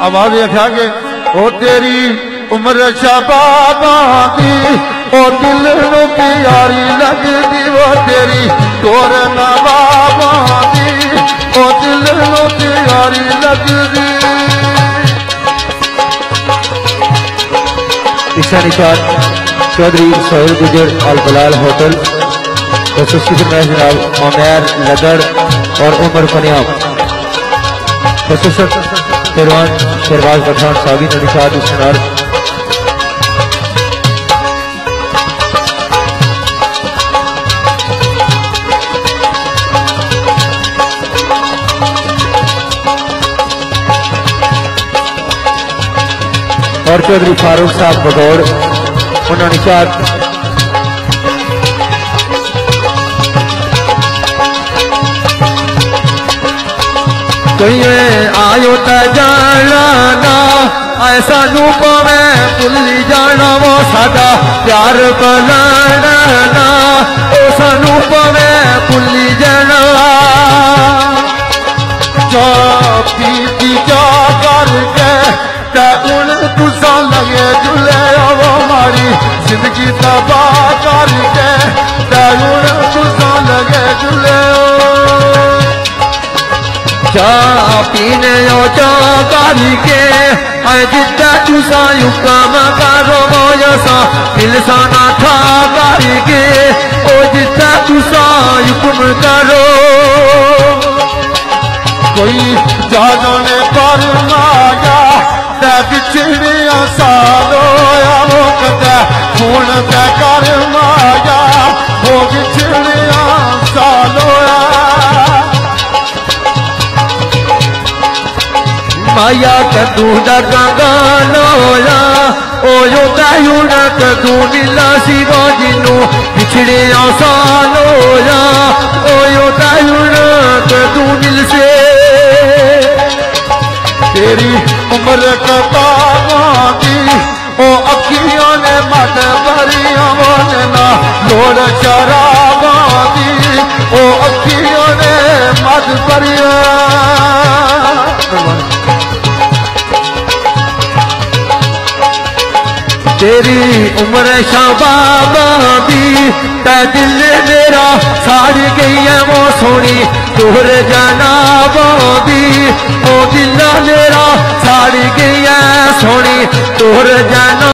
आवाज रखा के ओ तेरी उम्र शबाबा दी ओ दिल नू प्यारी लगदी वो तेरी तोर नवाबा दी ओ दिल नू प्यारी लगदी। इशा निशात चौधरी सोहेल गुजर अल बलाल होटल खसूसी जनाब मोमैर लगड़ और उमर फनियाब खसूसन शेरवान शेरवाज पठान साबिन निशात उसनार। और चौधरी फारूक साहब बगौड़ उन्होंने निशात कहिए आयो त जाना ना ऐसा रूप में भुली जाना वो सादा प्यार बनाना ना उस रूप में भुली जाना जो पीती जा करके उन तुसा लगे जुले वो मारी जिंदगी तबाह करके उन तुसा लगे जुले चा पीने चा करके जिद्दा तुसा युकम करो मोयसा दिलसाना था करके ओ जिद्दा तुसा युकम करो कोई जाने पर माया बिछड़िया सालो वो कदा खून का कर माया वो बिछड़िया सालो माया कदू गालोया ओ यो दायून कदू नीला सिगो जिनू बिछड़िया सालोया ओ यो दायून कदू नील से तेरी उम्र कतावादी ओ अखियों ने मत भरिया बोले ना लोड़ शराबादी ओ अखियों ने मत भरिया तेरी उम्र शबाबी ते दिल मेरा साड़ गई है वो सोनी तोहर जनाबी ओ दिल मेरा साड़ गई है सोनी तोहर जना